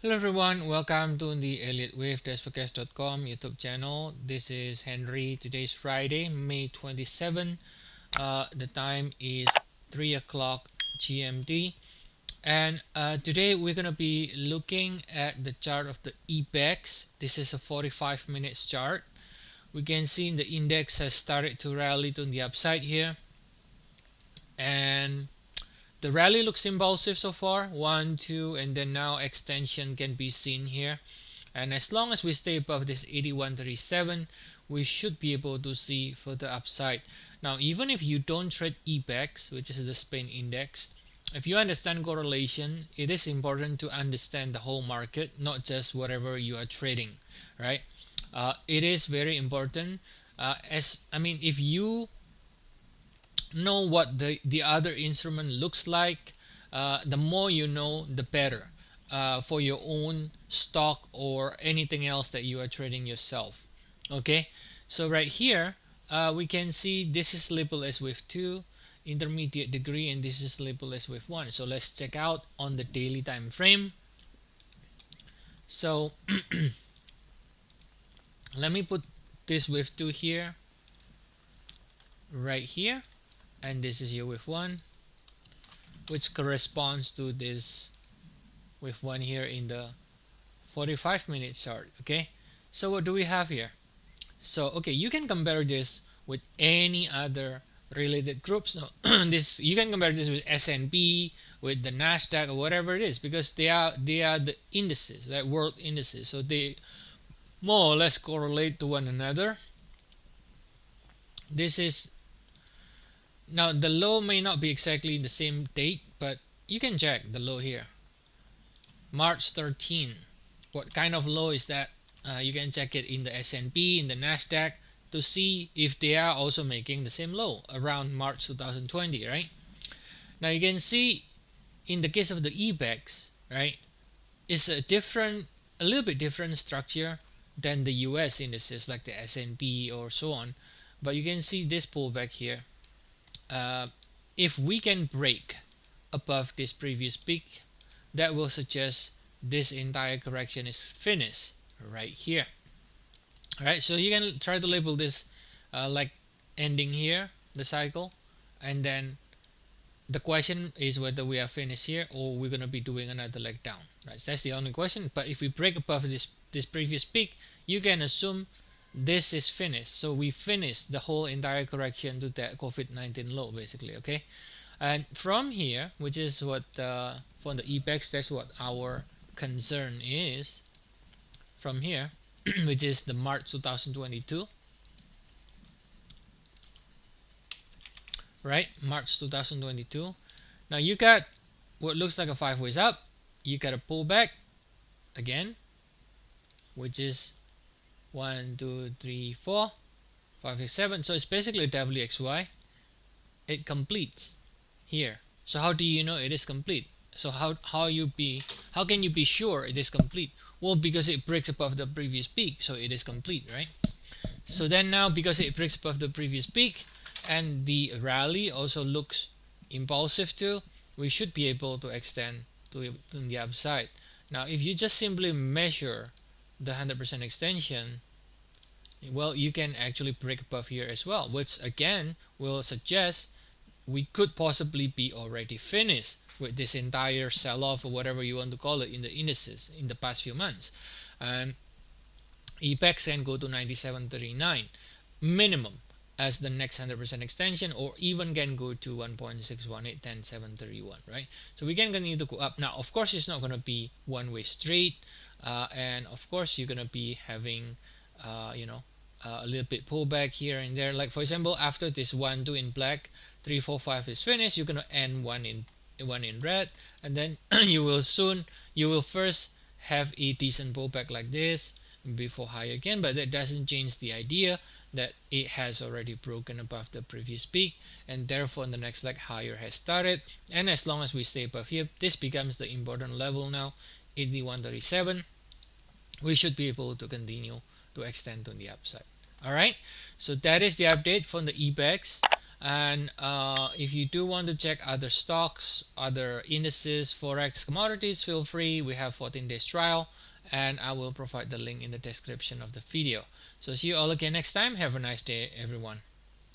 Hello everyone, welcome to the Elliott Wave Forecast.com YouTube channel. This is Henry. Today is Friday, May 27. The time is 3 o'clock GMT. And today we're going to be looking at the chart of the EPEX. This is a 45 minutes chart. We can see the index has started to rally to the upside here. And the rally looks impulsive so far, 1, 2, and then now extension can be seen here. And as long as we stay above this 81.37, we should be able to see further upside. Now, even if you don't trade EPEX, which is the Spain index, if you understand correlation, it is important to understand the whole market, not just whatever you are trading, right? It is very important. If you know what the other instrument looks like, the more you know, the better for your own stock or anything else that you are trading yourself. Okay, so right here we can see this is labeled as with 2 intermediate degree, and this is labeled as with 1. So let's check out on the daily time frame. So let me put this with 2 here, right here, and this is your with 1, which corresponds to this with 1 here in the 45 minute chart. Okay, so what do we have here? So okay, you can compare this with any other related groups. No, this you can compare this with S&P, with the Nasdaq, or whatever it is, because they are the indices, like world indices, so they more or less correlate to one another. This is now the low may not be exactly the same date, but you can check the low here, March 13. What kind of low is that? You can check it in the S&P, in the Nasdaq, to see if they are also making the same low around March 2020, right? Now you can see in the case of the EPEX, right, it's a little bit different structure than the US indices like the S&P or so on. But you can see this pullback here. If we can break above this previous peak, that will suggest this entire correction is finished right here. All right, so you can try to label this like ending here, the cycle, and then the question is whether we are finished here or we're going to be doing another leg down, right? So that's the only question. But if we break above this previous peak, you can assume this is finished. So we finished the whole entire correction to that COVID-19 low, basically. Okay, and from here, which is what for the EPEX, that's what our concern is. From here, which is the March 2022, right? March 2022. Now you got what looks like a 5 ways up. You got a pullback again, which is 1, 2, 3, 4, 5, 6, 7. So it's basically WXY. It completes here. So how do you know it is complete? So how can you be sure it is complete? Well, because it breaks above the previous peak, so it is complete, right? So then now, because it breaks above the previous peak and the rally also looks impulsive too, we should be able to extend to the upside. Now if you just simply measure the 100% extension, well, you can actually break above here as well, which again will suggest we could possibly be already finished with this entire sell-off, or whatever you want to call it, in the indices in the past few months. And EPEX can go to 97.39 minimum as the next 100% extension, or even can go to 1.618, right? So we can continue to go up. Now of course it's not going to be one way straight, and of course you're going to be having a little bit pullback here and there. Like for example, after this 1, 2 in black, 3, 4, 5 is finished, you're going to end one in red, and then you will first have a decent pullback like this before high again. But that doesn't change the idea that it has already broken above the previous peak, and therefore the next leg higher has started. And as long as we stay above here, this becomes the important level now, 81.37. We should be able to continue to extend on the upside. All right, so that is the update from the EPEX. And if you do want to check other stocks, other indices, forex, commodities, feel free. We have 14 days trial, and I will provide the link in the description of the video. So see you all again next time. Have a nice day, everyone.